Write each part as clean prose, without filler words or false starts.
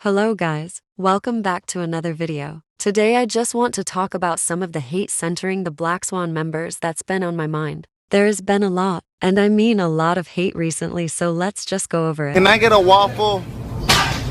Hello guys, welcome back to another video. Today I just want to talk about some of the hate centering the Blackswan members that's been on my mind. There has been a lot, and I mean a lot of hate recently, so let's just go over it. Can I get a waffle?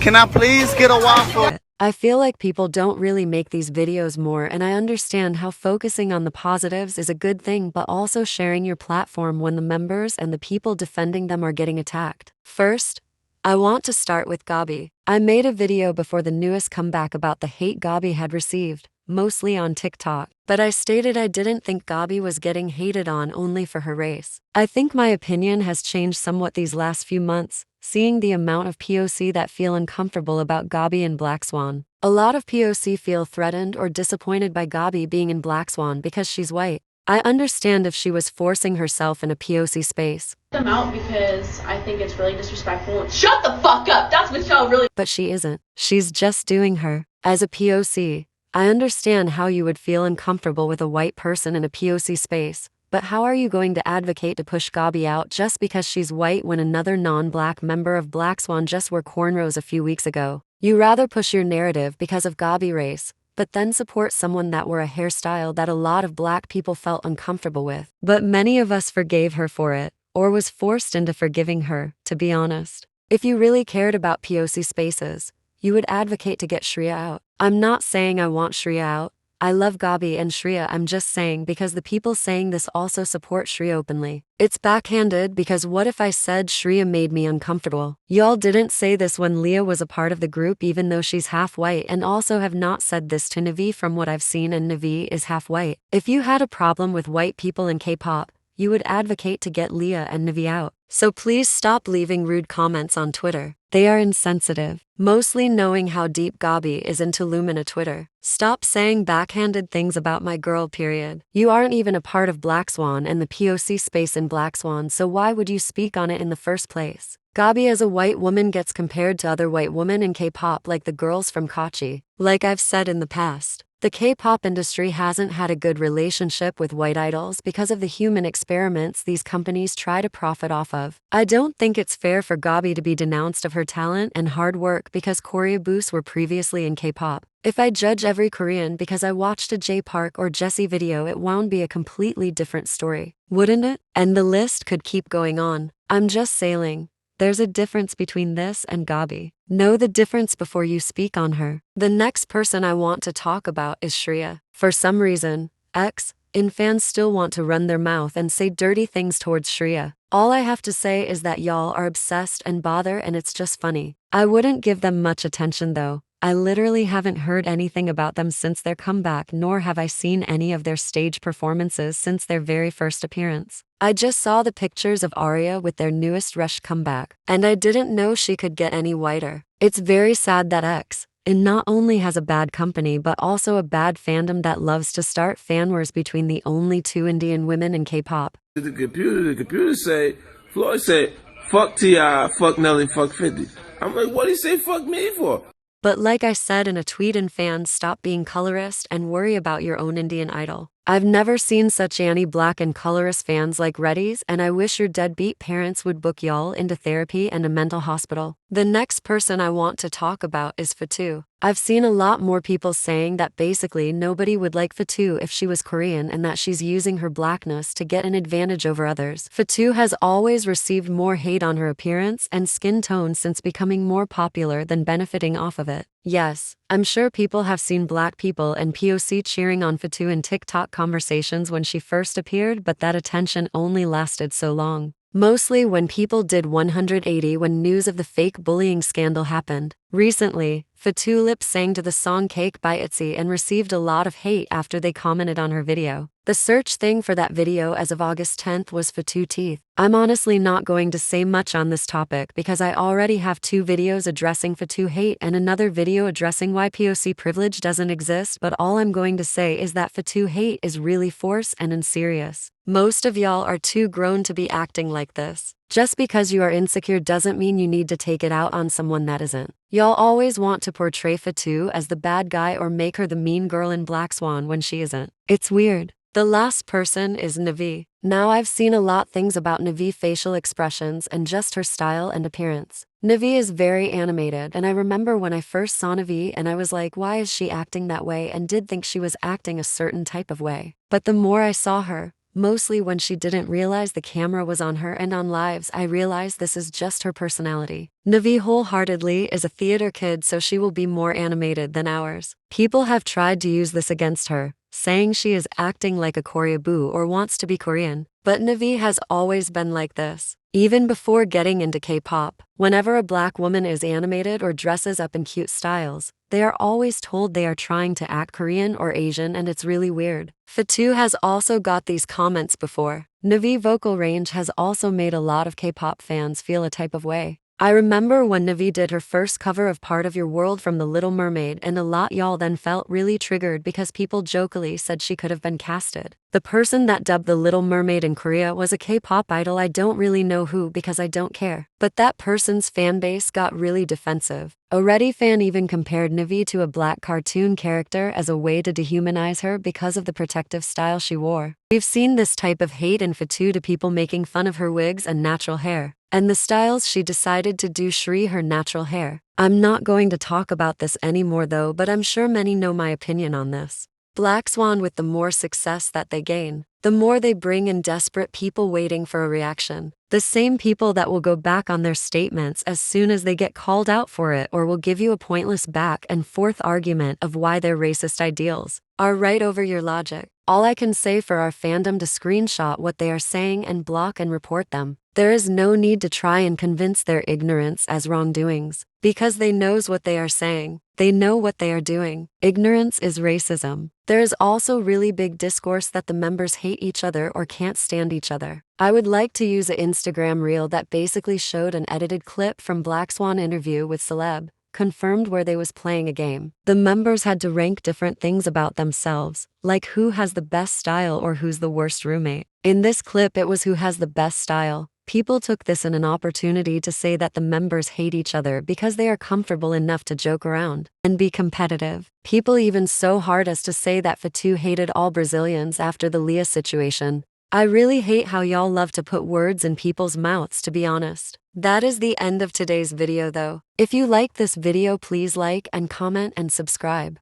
Can I please get a waffle? I feel like people don't really make these videos more, and I understand how focusing on the positives is a good thing, but also sharing your platform when the members and the people defending them are getting attacked. First, I want to start with Gabi. I made a video before the newest comeback about the hate Gabi had received, mostly on TikTok, but I stated I didn't think Gabi was getting hated on only for her race. I think my opinion has changed somewhat these last few months, seeing the amount of POC that feel uncomfortable about Gabi and Blackswan. A lot of POC feel threatened or disappointed by Gabi being in Blackswan because she's white. I understand if she was forcing herself in a POC space. Them out because I think it's really disrespectful. Shut the fuck up! That's what y'all really. But she isn't. She's just doing her. As a POC, I understand how you would feel uncomfortable with a white person in a POC space, but how are you going to advocate to push Gabi out just because she's white when another non-black member of Blackswan just wore cornrows a few weeks ago? You rather push your narrative because of Gabi race, but then support someone that wore a hairstyle that a lot of black people felt uncomfortable with. But many of us forgave her for it, or was forced into forgiving her, to be honest. If you really cared about POC spaces, you would advocate to get Shreya out. I'm not saying I want Shreya out. I love Gabi and Shreya. I'm just saying because the people saying this also support Shreya openly. It's backhanded because what if I said Shreya made me uncomfortable? Y'all didn't say this when Leah was a part of the group even though she's half white, and also have not said this to Nvee from what I've seen, and Nvee is half white. If you had a problem with white people in K-pop, you would advocate to get Leah and Nvee out. So please stop leaving rude comments on Twitter. They are insensitive. Mostly knowing how deep Gabi is into Lumina Twitter. Stop saying backhanded things about my girl, period. You aren't even a part of Blackswan and the POC space in Blackswan, so why would you speak on it in the first place? Gabi as a white woman gets compared to other white women in K-pop like the girls from Kachi. Like I've said in the past, the K-pop industry hasn't had a good relationship with white idols because of the human experiments these companies try to profit off of. I don't think it's fair for Gabi to be denounced of her talent and hard work because choreoboos were previously in K-pop. If I judge every Korean because I watched a J Park or Jessie video, it would be a completely different story, wouldn't it? And the list could keep going on. I'm just saying, there's a difference between this and Gabi. Know the difference before you speak on her. The next person I want to talk about is Shreya. For some reason, fans still want to run their mouth and say dirty things towards Shreya. All I have to say is that y'all are obsessed and bother, and it's just funny. I wouldn't give them much attention though. I literally haven't heard anything about them since their comeback, nor have I seen any of their stage performances since their very first appearance. I just saw the pictures of Arya with their newest Rush comeback, and I didn't know she could get any whiter. It's very sad that not only has a bad company but also a bad fandom that loves to start fan wars between the only two Indian women in K-pop. The computer say, Floyd said, fuck T.I., fuck Nelly, fuck 50. I'm like, what do you say fuck me for? But like I said in a tweet, and fans, stop being colorist and worry about your own Indian idol. I've never seen such anti-black and colorist fans like Reddies, and I wish your deadbeat parents would book y'all into therapy and a mental hospital. The next person I want to talk about is Fatou. I've seen a lot more people saying that basically nobody would like Fatou if she was Korean and that she's using her blackness to get an advantage over others. Fatou has always received more hate on her appearance and skin tone since becoming more popular than benefiting off of it. Yes, I'm sure people have seen black people and POC cheering on Fatou in TikTok conversations when she first appeared, but that attention only lasted so long. Mostly when people did 180 when news of the fake bullying scandal happened. Recently, Fatou lip-sang to the song Cake by ITZY and received a lot of hate after they commented on her video. The search thing for that video as of August 10th was Fatou teeth. I'm honestly not going to say much on this topic because I already have 2 videos addressing Fatou hate and another video addressing why POC privilege doesn't exist, but all I'm going to say is that Fatou hate is really forced and unserious. Most of y'all are too grown to be acting like this. Just because you are insecure doesn't mean you need to take it out on someone that isn't. Y'all always want to portray Fatou as the bad guy or make her the mean girl in Blackswan when she isn't. It's weird. The last person is Nvee. Now I've seen a lot things about Nvee facial expressions and just her style and appearance. Nvee is very animated, and I remember when I first saw Nvee and I was like, why is she acting that way, and did think she was acting a certain type of way. But the more I saw her, mostly when she didn't realize the camera was on her and on lives, I realized this is just her personality. Nvee wholeheartedly is a theater kid, so she will be more animated than ours. People have tried to use this against her, saying she is acting like a Koreaboo or wants to be Korean. But Nvee has always been like this. Even before getting into K-pop, whenever a black woman is animated or dresses up in cute styles, they are always told they are trying to act Korean or Asian, and it's really weird. Fatou has also got these comments before. Nvee vocal range has also made a lot of K-pop fans feel a type of way. I remember when Nvee did her first cover of Part of Your World from The Little Mermaid, and a lot y'all then felt really triggered because people jokingly said she could have been casted. The person that dubbed The Little Mermaid in Korea was a K-pop idol. I don't really know who because I don't care. But that person's fanbase got really defensive. A Reddit fan even compared Nvee to a black cartoon character as a way to dehumanize her because of the protective style she wore. We've seen this type of hate in Fatou to people making fun of her wigs and natural hair, and the styles she decided to do her natural hair. I'm not going to talk about this anymore though, but I'm sure many know my opinion on this. Blackswan, with the more success that they gain, the more they bring in desperate people waiting for a reaction. The same people that will go back on their statements as soon as they get called out for it, or will give you a pointless back and forth argument of why their racist ideals are right over your logic. All I can say for our fandom to screenshot what they are saying and block and report them. There is no need to try and convince their ignorance as wrongdoings, because they knows what they are saying. They know what they are doing. Ignorance is racism. There is also really big discourse that the members hate each other or can't stand each other. I would like to use an Instagram reel that basically showed an edited clip from Blackswan interview with Celeb, confirmed where they was playing a game. The members had to rank different things about themselves, like who has the best style or who's the worst roommate. In this clip it was who has the best style. People took this in an opportunity to say that the members hate each other because they are comfortable enough to joke around and be competitive. People even so hard as to say that Fatou hated all Brazilians after the Leah situation. I really hate how y'all love to put words in people's mouths, to be honest. That is the end of today's video though. If you like this video, please like and comment and subscribe.